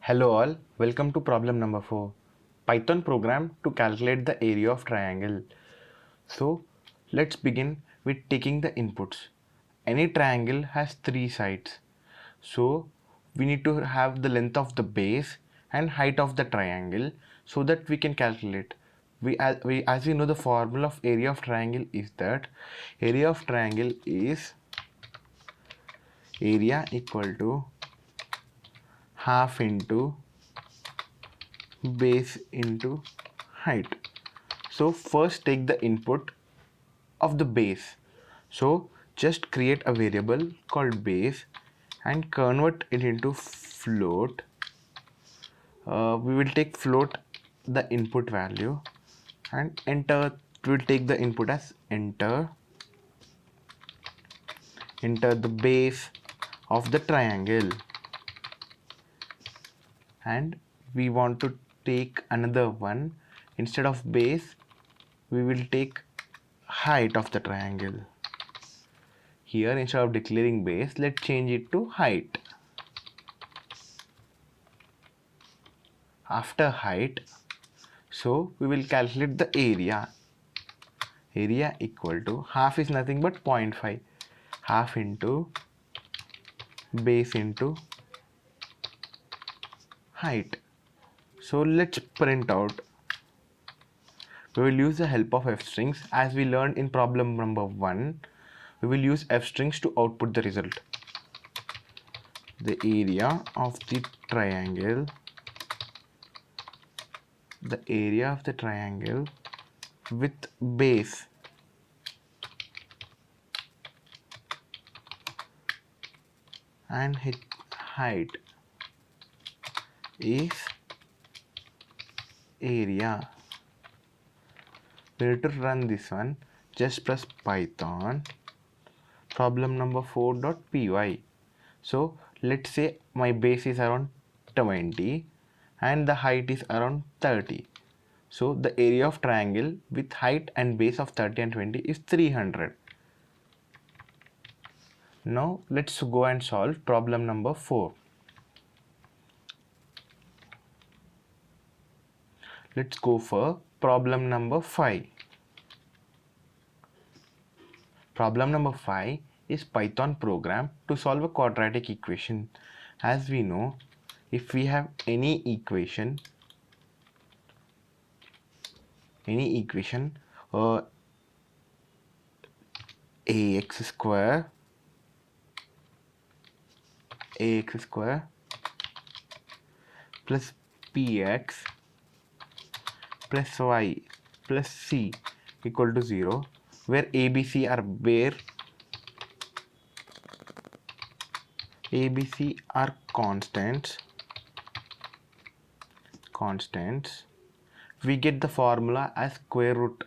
Hello all, welcome to problem number 4. Python program to calculate the area of triangle. So let's begin with taking the inputs. Any triangle has three sides. So we need to have the length of the base and height of the triangle so that we can calculate. As we know, the formula of area of triangle is that area of triangle is area equal to half into base into height. So first take the input of the base. So just create a variable called base and convert it into float. We will take float the input value and enter. We will take the input as enter the base of the triangle, and we want to take another one. Instead of base, we will take height of the triangle. Here, instead of declaring base, let's change it to height. After height, so we will calculate the area. Area equal to half is nothing but 0.5. Half into base into height. So let's print out. We will use the help of f strings as we learned in problem number 1. We will use f strings to output the result. The area of the triangle, with base and height is area. We need to run this one. Just press Python problem number 4.py. So let's say my base is around 20 and the height is around 30. So the area of triangle with height and base of 30 and 20 is 300. Now let's go and solve problem number 4. Let's go for problem number 5. Problem number 5 is Python program to solve a quadratic equation. As we know, if we have any equation ax square plus px plus y plus c equal to 0, where ABC are constants, we get the formula as square root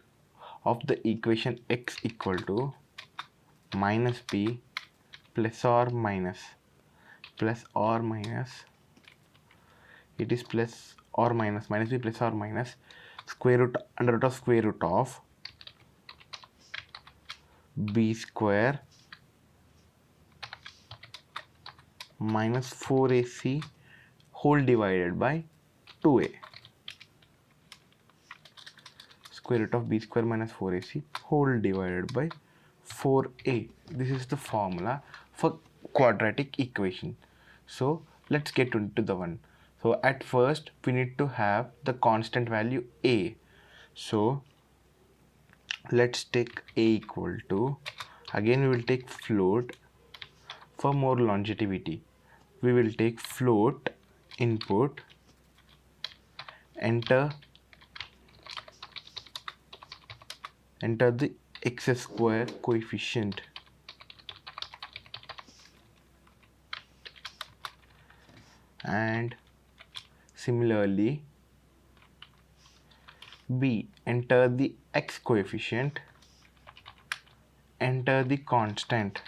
of the equation x equal to minus p plus or minus, it is plus or minus b plus or minus under root of square root of b square minus 4ac whole divided by 2a. Square root of b square minus 4ac whole divided by 4a. This is the formula for quadratic equation. So let's get into the one. So at first we need to have the constant value a. So let's take a equal to, again we will take float. For more longevity, we will take float input, enter the x square coefficient, and similarly b, enter the x coefficient, enter the constant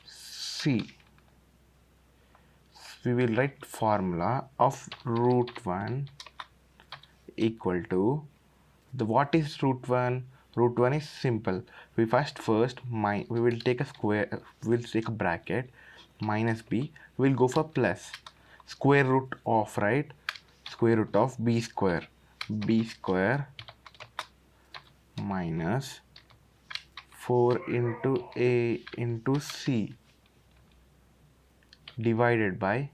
c. We will write formula of root 1 equal to what is root 1? Root 1 is simple. We will take a bracket, minus b, we'll go for plus. Square root of, right? Square root of b square. B square minus 4 into a into c divided by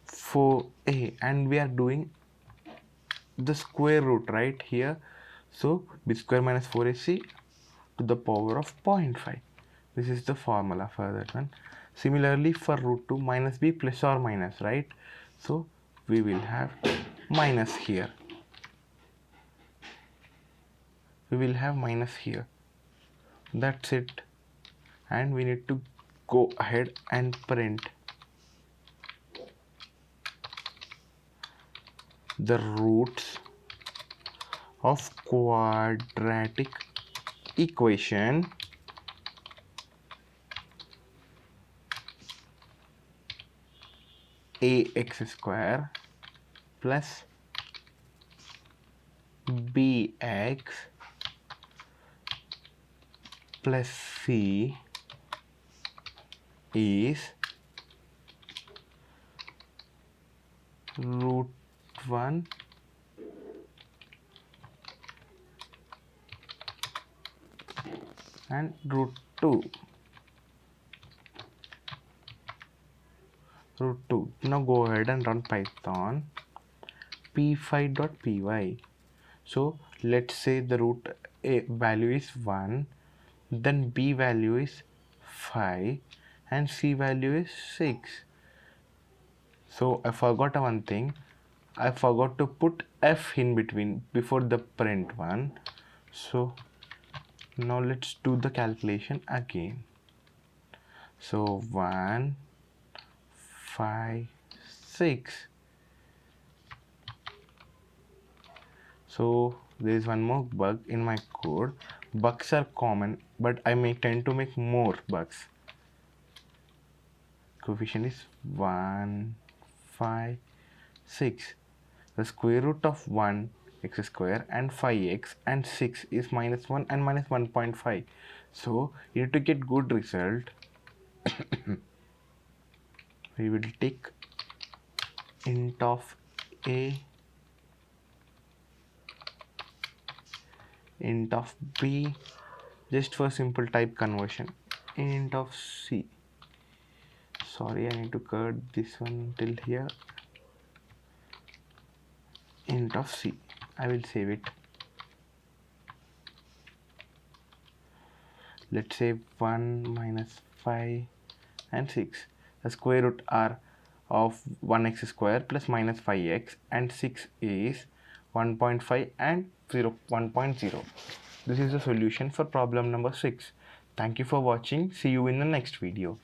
4a, and we are doing the square root right here. So b square minus 4ac to the power of 0.5. This is the formula for that one. Similarly for root 2, minus b plus or minus, right? So we will have minus here. We will have minus here. That's it. And we need to go ahead and print the roots of quadratic equation ax square plus bx plus c is root 1 and root 2. Now go ahead and run Python p5.py. So let's say the root a value is 1, then b value is 5 and c value is 6. So I forgot one thing. I forgot to put f in between before the print one. So now let's do the calculation again. So 1, 5, 6. So there is one more bug in my code. Bugs are common, but I tend to make more bugs. Coefficient is 1, 5, 6. The square root of 1 x square and 5x and 6 is minus 1 and minus 1.5. So you need to get good result. We will take int of a, int of b, just for simple type conversion, int of c. Sorry, I need to cut this one till here. Int of c. I will save it. Let's say 1 minus 5 and 6. The square root are of 1x square plus minus 5x and 6 is 1.5 and 1.0. This is the solution for problem number 6. Thank you for watching. See you in the next video.